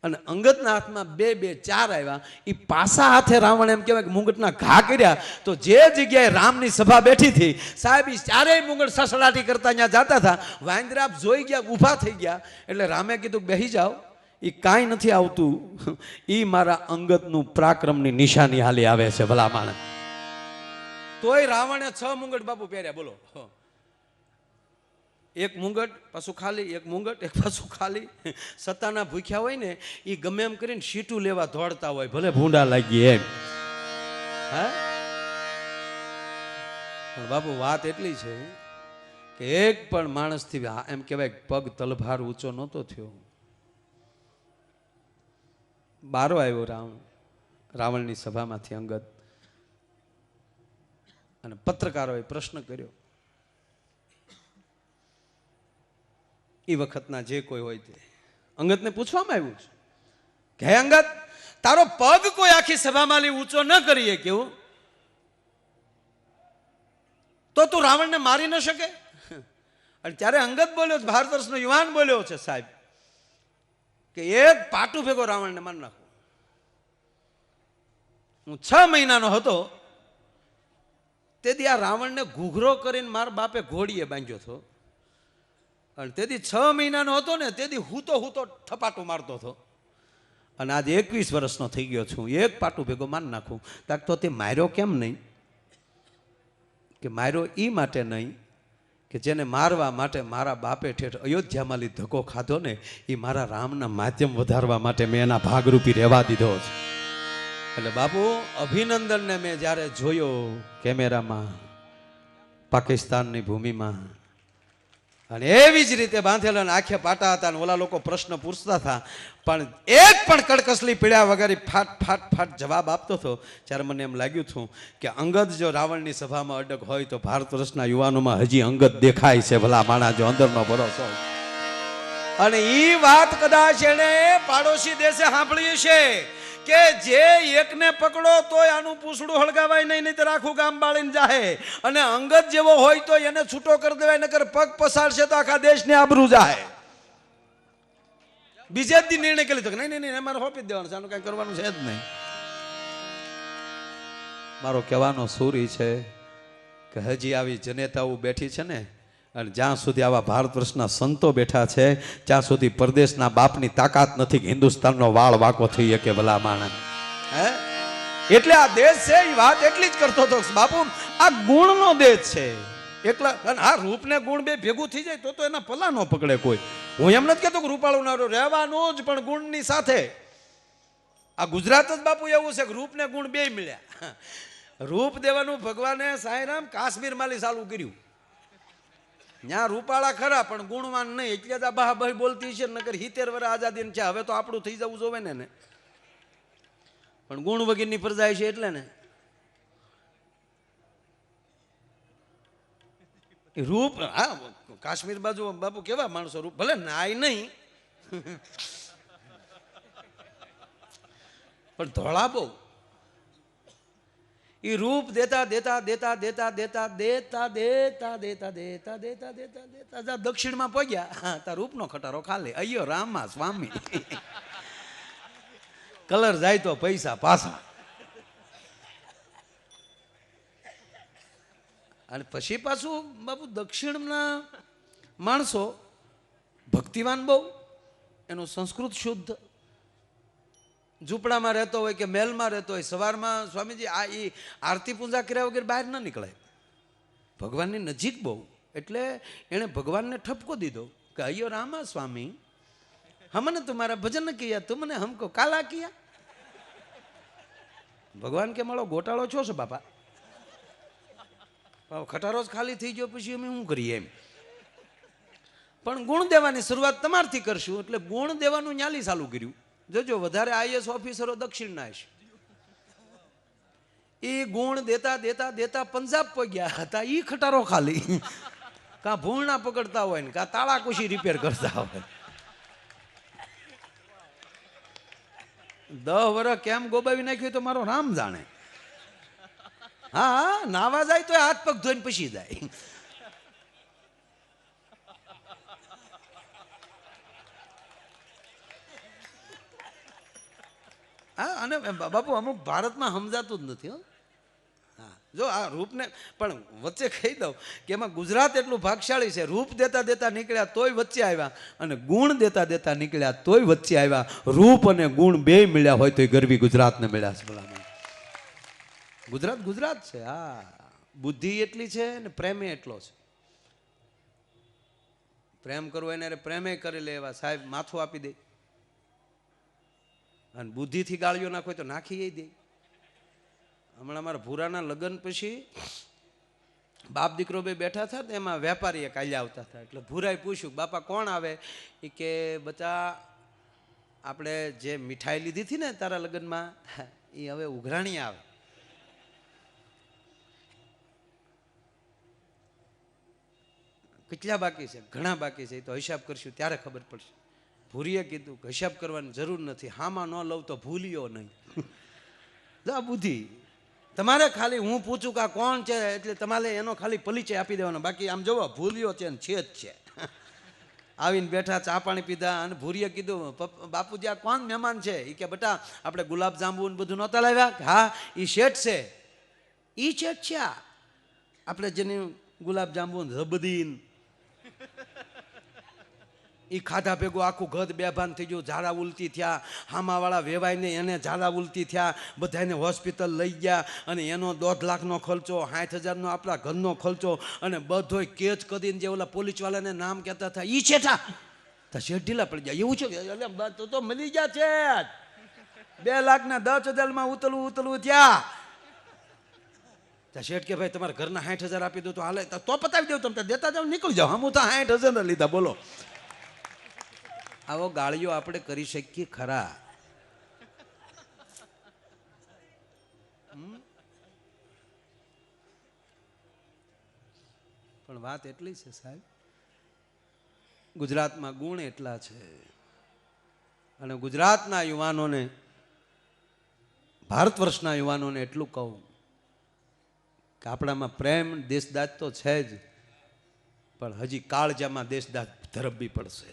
અને અંગતના હાથમાં 2 4 આવ્યા. એ પાસા હાથે રાવણ એમ કહેવાય કે મુંગટના ઘા કર્યા. તો જે જગ્યાએ રામની સભા બેઠી હતી સાહેબ, એ 4 મુંગટ સસડાટી કરતા ત્યાં જતા હતા. વાંદરા જોઈ ગયા, ઊભા થઈ ગયા. એટલે રામે કીધું બેસી જાઓ, એ કાંઈ નથી આવતું, એ મારા અંગતનું પરાક્રમની નિશાની હાલી આવે છે ભલા માણસ. તોય રાવણે 6 મુંગટ બાપુ પહેર્યા. બોલો, એક મુંગટ પાછું ખાલી, એક મુંગટ એક પાછું ખાલી. સત્તાના ભૂખ્યા હોય ને એ ગમે એમ કરીને સીટું લેવા દોડતા હોય, ભલે ભૂંડા લાગી એમ. હા, પણ બાપુ વાત એટલી છે કે એક પણ માણસથી એમ કહેવાય પગ તલભાર ઊંચો નહોતો થયો. બારો આવ્યો રાવણની સભામાંથી અંગદ, અને પત્રકારોએ પ્રશ્ન કર્યો. એ વખતના જે કોઈ હોય તે અંગદને પૂછવામાં આવ્યું છે કે હે અંગદ, તારો પગ કોઈ આખી સભામાં ઊંચો ન કરીએ કેવું તો તું રાવણને મારી ન શકે? અને ત્યારે અંગદ બોલ્યો, ભારત વર્ષનો યુવાન બોલ્યો છે સાહેબ કે એક પાટું ભેગો રાવણને મારી નાખો. હું 6 મહિનાનો હતો તેથી આ રાવણને ઘૂઘરો કરીને મારા બાપે ઘોડીએ બાંધ્યો હતો. અને તેથી 6 મહિનાનો હતો ને તેથી હું તો થપાટું મારતો હતો. અને આજે 21 વર્ષનો થઈ ગયો છું, એક પાટું ભેગો મારી નાખું. તો તે માર્યો કેમ નહીં? કે માર્યો એ માટે નહીં કે જેને મારવા માટે મારા બાપે ઠેઠ અયોધ્યામાં લી ધક્કો ખાધો ને એ મારા રામના માધ્યમ વધારવા માટે મેં એના ભાગરૂપી રહેવા દીધો છે. એટલે બાપુ અભિનંદનને મેં જ્યારે જોયો કેમેરામાં પાકિસ્તાનની ભૂમિમાં અને એવી જ રીતે બાંધેલા આંખે પાટા હતા અને ઓલા લોકો પ્રશ્ન પૂછતા હતા પણ એક પણ કડકસલી પીડ્યા વગર ફાટ ફાટ ફાટ જવાબ આપતો હતો. ત્યારે મને એમ લાગ્યું હતું કે અંગદ જો રાવણની સભામાં અડગ હોય તો ભારત વર્ષના યુવાનોમાં હજી અંગદ દેખાય છે. ભલા માણા જો અંદરનો ભરોસો. અને એ વાત કદાચ એને પાડોશી દેશે સાંભળી છે કે જે એકને પકડો તોય આનું પૂછડું હળગાવાય નહીં, નહીં તો આખું ગામ બાળીને જાહે. અને અંગત જેવો હોય તો એને છૂટો કરી દેવાય, નકર પગ પસારશે તો આખા દેશને આબરૂ જાહે. બીજે જ દી નિર્ણય કરી લીધો કે નહીં નહીં અમારે હોપી જ દેવાનું છે, આનું કઈ કરવાનું છે જ નહીં. મારો કહેવાનો સૂર ઈ છે કે હજી આવી જનેતાઓ બેઠી છે ને, અને જ્યાં સુધી આવા ભારત વર્ષના સંતો બેઠા છે ત્યાં સુધી પરદેશના બાપની તાકાત નથી કે હિન્દુસ્તાનનો વાળ વાંકો થઈ શકે. ભલા માણસ હે એટલે આ દેશ છે એ વાત એટલી જ કરતો હતો બાપુ, આ ગુણનો દેશ છે. એકલા આ રૂપ ને ગુણ બે ભેગું થઈ જાય તો એના પલ્લા ન પકડે કોઈ. હું એમ નથી કહેતો કે રૂપાળું ના રહેવાનું જ, પણ ગુણની સાથે. આ ગુજરાત જ બાપુ એવું છે કે રૂપ ને ગુણ બે મળ્યા. રૂપ દેવાનું ભગવાને સાંઈરામ કાશ્મીર માલી ચાલુ કર્યું. ત્યાં રૂપાળા ખરા પણ ગુણવાન નહીં, એટલે જ આ બહાબહી બોલતી છે. નકર 70 વર્ષ આઝાદી છે, હવે તો આપણું થઈ જવું જોવે ને. પણ ગુણ વગરની પ્રજા છે એટલે ને રૂપ. હા કાશ્મીર બાજુ બાપુ કેવા માણસો, રૂપ ભલે નાય નહીં પણ ધોળા બહુ. એ રૂપ દેતા દેતા દેતા દેતા દેતા દેતા દેતા દેતા દેતા દેતા દેતા દેતા દક્ષિણમાં પહોંચ્યા તા રૂપનો ખટારો ખાલે. અయ్యో રામા સ્વામી. કલર જાય તો પૈસા પાછા. અને પછી પાછું બાપુ દક્ષિણના માણસો ભક્તિવાન બહુ, એનું સંસ્કૃત શુદ્ધ. ઝૂંપડામાં રહેતો હોય કે મહેલમાં રહેતો હોય, સવારમાં સ્વામીજી આ એ આરતી પૂજા કર્યા વગર બહાર ન નીકળાય. ભગવાનની નજીક બહુ, એટલે એણે ભગવાનને ઠપકો દીધો કે અయ్యో રામા સ્વામી, हमने तुम्हारा भजन किया, तुमने हमको काला किया. ભગવાન કે મારો ગોટાળો છો છે બાપા, ખટારો જ ખાલી થઈ ગયો પછી અમે શું કરીએ એમ. પણ ગુણ દેવાની શરૂઆત તમારથી કરશું, એટલે ગુણ દેવાનું ન્યાલી ચાલુ કર્યું. જોજો વધારે આઈએસ ઓફિસરો દક્ષિણના હશે. એ ગુણ દેતા દેતા દેતા પંજાબ પગ્યા હતા. એ ખટારો ખાલી કાં ભૂલના પકડતા હોય ને કાં તાળા કુશી રિપેર કરતા હોય. 10 વર્ષ કેમ ગોબાવી નાખ્યું તો મારો રામ જાણે. હા નાવા જાય તો હાથ પગ ધોઈને પછી જાય. હા અને બાપુ અમુક ભારતમાં સમજાતું જ નથી. હા જો આ રૂપને પણ વચ્ચે કહી દઉં કે એમાં ગુજરાત એટલું ભાગશાળી છે. રૂપ દેતા દેતા નીકળ્યા તોય વચ્ચે આવ્યા, અને ગુણ દેતા દેતા નીકળ્યા તોય વચ્ચે આવ્યા. રૂપ અને ગુણ બે મળ્યા હોય તોય ગરવી ગુજરાતને મળ્યા છે. ભલામણ ગુજરાત ગુજરાત છે. હા બુદ્ધિ એટલી છે ને પ્રેમે એટલો છે. પ્રેમ કરવો એને પ્રેમે કરી લે એવા સાહેબ માથું આપી દે, અને બુદ્ધિથી ગાળીઓ નાખો તો નાખી દે. હમણાં મારા ભૂરાના લગ્ન પછી બાપ દીકરો બે બેઠા હતા, એમાં વેપારી કાલ્યા આવતા હતા. એટલે ભૂરાએ પૂછ્યું બાપા કોણ આવે? એ કે બચા આપણે જે મીઠાઈ લીધી હતી ને તારા લગ્નમાં એ હવે ઉઘરાણી આવે. કેટલા બાકી છે? ઘણા બાકી છે, તો હિસાબ કરશું ત્યારે ખબર પડશે. ભૂરીએ કીધું કે હિસાબ કરવાની જરૂર નથી, હામાં ન લઉં તો ભૂલ્યો નહીં. જા બુદ્ધિ તમારે ખાલી હું પૂછું કે આ કોણ છે એટલે તમારે એનો ખાલી પરિચય આપી દેવાનો. બાકી આમ જોવો ભૂલ્યો છે ને છે જ છે. આવીને બેઠા, ચા પાણી પીધા, અને ભૂરીએ કીધું બાપુજી આ કોણ મહેમાન છે? એ કે બેટા આપણે ગુલાબ જાંબુ ને બધું નહોતા લાવ્યા? હા એ શેઠ છે. એ શેઠ છે આપણે જેની ગુલાબ જાંબુ રબદીન એ ખાધા ભેગું આખું ઘર બેભાન થઈ ગયું, ઝાડા ઉલટી થયા, હામાવાળા વેવાઈને એને ઝાડા ઉલટી થયા, બધાને હોસ્પિટલ લઈ ગયા, અને એનો 1.5 લાખનો ખર્ચો, 60,000નો આપણા ઘરનો ખર્ચો, અને બધોય કેચ કરીને જે ઓલા પોલીસવાળાને નામ કહેતા હતા ઈ છેઠા તો શેઠ ઢીલા પડી જાય. એવું છે એટલે તો મળી ગયા છે 2 લાખના 10,000માં ઉતલવું ત્યાં. શેઠ કે ભાઈ તમારા ઘરના 60,000 આપી દો તો હાલે, તો પતાવી દઉં, તમે દેતા જાઓ, નીકળી જાઓ. હમ તો 60,000 લીધા. બોલો, આવો ગાળીઓ આપણે કરી શકીએ ખરા? પણ વાત એટલી છે સાહેબ, ગુજરાતમાં ગુણ એટલા છે, અને ગુજરાતના યુવાનોને, ભારત વર્ષના યુવાનોને એટલું કહું કે આપણામાં પ્રેમ દેશદાજ તો છે જ, પણ હજી કાળજામાં દેશદાજ ધરબવી પડશે.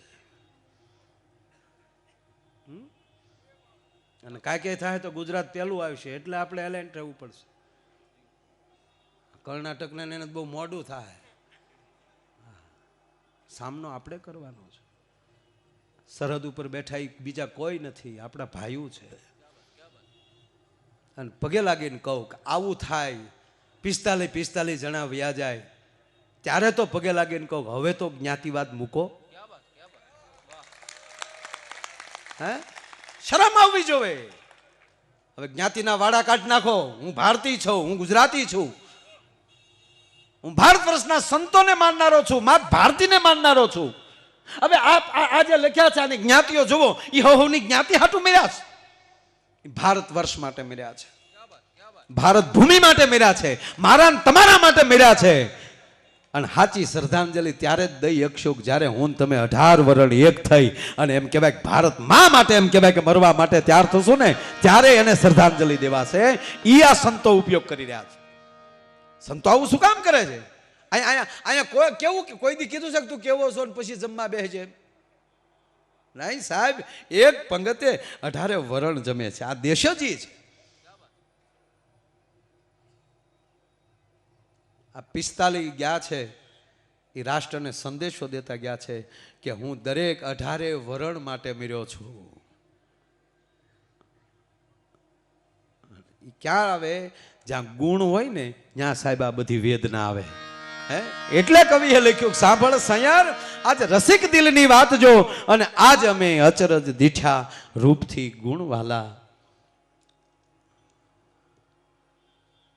અને કાંઈ કંઈ થાય તો ગુજરાત પહેલું આવશે, એટલે આપણે એલર્ટ રહેવું પડશે. કર્ણાટકને એને બહુ મોડું થાય, સામનો આપણે કરવાનો છે. સરહદ ઉપર બેઠા બીજા કોઈ નથી, આપણા ભાઈઓ છે. અને પગે લાગીને કહું કે આવું થાય, 45 જણા વ્યા જાય, ત્યારે તો પગે લાગીને કહું હવે તો જ્ઞાતિવાદ મૂકો. હે, શરમ આવવી જોવે. હવે જ્ઞાતિના વાડા કાઢ નાખો. હું ભારતીય છું, હું ગુજરાતી છું, હું ભારત વર્ષના સંતોને માનનારો છું, મા ભારતીને માનનારો છું. હવે આ જે લખ્યા છે આની જ્ઞાતિઓ જુઓ, એ હોની જ્ઞાતિ હાટું મળ્યા છે, ભારત વર્ષ માટે મળ્યા છે, ભારત ભૂમિ માટે મળ્યા છે, મારા તમારા માટે મળ્યા છે. અને સાચી શ્રદ્ધાંજલિ ત્યારે જ દઈ શકશો જ્યારે હું તમે 18 વરણ એક થઈ અને એમ કહેવાય કે ભારત મા માટે, એમ કહેવાય કે મરવા માટે તૈયાર થશું ને, ત્યારે એને શ્રદ્ધાંજલિ દેવાશે. એ આ સંતો ઉપયોગ કરી રહ્યા છે. સંતો આવું શું કામ કરે છે? અહીંયા કોઈ કેવું, કોઈ દી કીધું છે કે તું કેવો છો ને પછી જમવા બેસજે? નહીં સાહેબ, એક પંગતે 18 વરણ જમે છે. આ દેશ જ છે. આ 45 ગયા છે, એ રાષ્ટ્રને સંદેશો દેતા ગયા છે કે હું દરેક 18 વરણ માટે મર્યો છું. ક્યાં આવે? જ્યાં ગુણ હોય ને ત્યાં સાહેબ આ બધી વેદના આવે. હે, એટલે કવિએ લખ્યું, સાંભળ સયાર આજ રસિક દિલની વાત જો, અને આજ અમે અચરજ દીઠ્યા રૂપથી ગુણવાલા.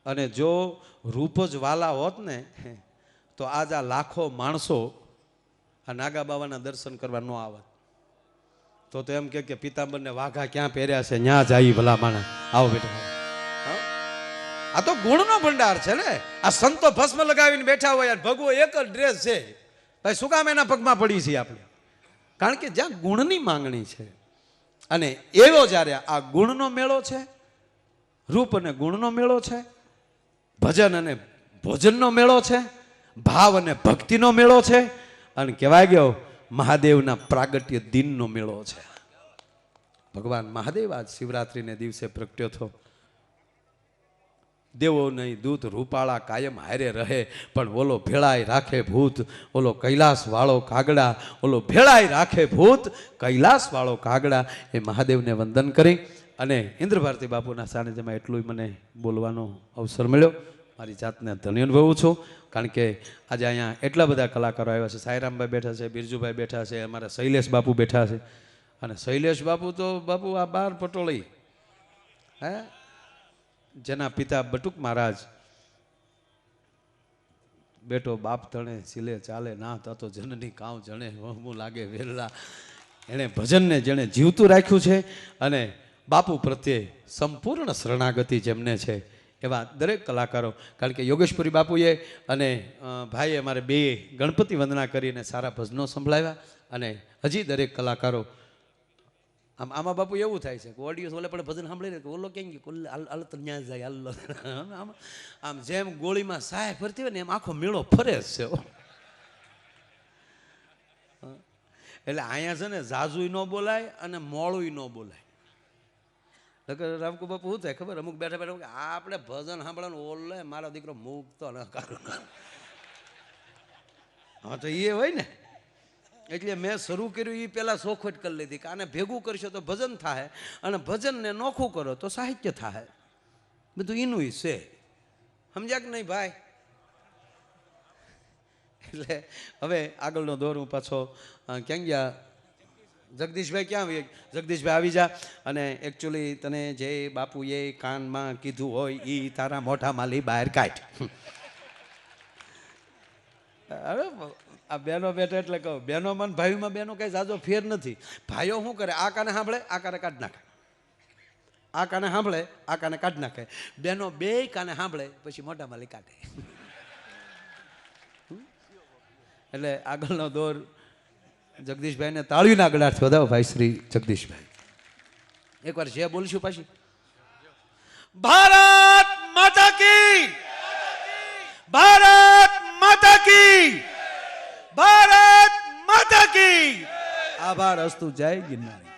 અને જો રૂપ જ વાલા હોત ને તો આજ આ લાખો માણસો આ નાગા બાવાના દર્શન કરવા ન આવત. તો એમ કે પિતાંબરને વાઘા ક્યાં પહેર્યા છે, ન્યા જાય ભલા માણા. આવો બેટા, આ તો ગુણનો ભંડાર છે ને. આ સંતો ભસ્મ લગાવીને બેઠા હોય, ભગવો એક જ ડ્રેસ છે, ભાઈ શું કામ એના પગમાં પડી છે આપણે? કારણ કે જ્યાં ગુણની માંગણી છે, અને એવો જ્યારે આ ગુણનો મેળો છે, રૂપ અને ગુણનો મેળો છે, ભજન અને ભોજનનો મેળો છે, ભાવ અને ભક્તિનો મેળો છે, અને કહેવાય ગયો મહાદેવના પ્રાગટ્ય દિનનો મેળો છે. ભગવાન મહાદેવ આજ શિવરાત્રિને દિવસે પ્રગટ્યો થયો. દેવો નહીં દૂત રૂપાળા કાયમ હારે રહે, પણ ઓલો ભેળાય રાખે ભૂત, ઓલો કૈલાસ વાળો કાગડા, ઓલો ભેળાય રાખે ભૂત, કૈલાસ વાળો કાગડા. એ મહાદેવને વંદન કરી અને ઇન્દ્ર ભારતી બાપુના સાનિધ્યમાં એટલું મને બોલવાનો અવસર મળ્યો. મારી જાતને ધન્ય અનુભવું છું, કારણ કે આજે અહીંયા એટલા બધા કલાકારો આવ્યા છે. સાંઈરામભાઈ બેઠા છે, બિરજુભાઈ બેઠા છે, અમારા શૈલેષ બાપુ બેઠા છે. અને શૈલેષ બાપુ તો બાપુ આ 12 પટોળી, હે, જેના પિતા બટુક મહારાજ, બેટો બાપ તણે સિલે ચાલે ના તો જનની કાવ જણે હું લાગે વેરલા. એણે ભજનને જેણે જીવતું રાખ્યું છે, અને બાપુ પ્રત્યે સંપૂર્ણ શરણાગતિ જેમને છે, એવા દરેક કલાકારો. કારણ કે યોગેશપુરી બાપુએ અને ભાઈએ અમારે 2 ગણપતિ વંદના કરીને સારા ભજનો સંભળાવ્યા. અને હજી દરેક કલાકારો આમાં બાપુ એવું થાય છે કે ઓડિયો ઓલે પણ ભજન સાંભળે ને કે ઓલો કેમ કે હાલ તો ન્યા જાય હાલ. આમ જેમ ગોળીમાં સાય ફરતી હોય ને એમ આખો મેળો ફરે જ છે. એટલે અહીંયા છે ને ઝાઝુય ન બોલાય અને મોળુય ન બોલાય. રામકુ બાપુ શું થાય ખબર? અમુક બેઠા બેઠા આપણે ભજન સાંભળવાનું ઓલે મારો દીકરો મૂકતો ન કાઢું. હા તો એ હોય ને, એટલે મેં શરૂ કર્યું એ પહેલા સોખવટ કરી લીધી કે આને ભેગું કરશો તો ભજન થાય અને ભજનને નોખું કરો તો સાહિત્ય થાય. બધું એનું છે, સમજ્યા કે નહીં ભાઈ? એટલે હવે આગળનો દોર હું પાછો ક્યાં ગયા? જગદીશભાઈ ક્યાં આવી? જગદીશભાઈ આવી જા. અને એકચ્યુઅલી તને જે બાપુએ કાનમાં કીધું હોય એ તારા મોઢા માલી બહાર કાઢ. અરે આ બેનો બેઠા એટલે કહું, બેનો મન ભાઈમાં બેનો કઈ જાજો ફેર નથી. ભાઈઓ શું કરે? આ કાને સાંભળે, આ કાને કાઢ નાખે, આ કાને સાંભળે, આ કાને કાઢ નાખે. બેનો બે કાને સાંભળે પછી મોઢા માલી કાઢે. એટલે આગળનો દોર જગદીશભાઈને તાળીના ગળાથી વધાવો. ભાઈ શ્રી જગદીશભાઈ એકવાર જે બોલશું પાછી. ભારત માતા કી, ભારત માતા કી, ભારત માતા કી. આભાર અસ્તુ. જય ગિરનારી.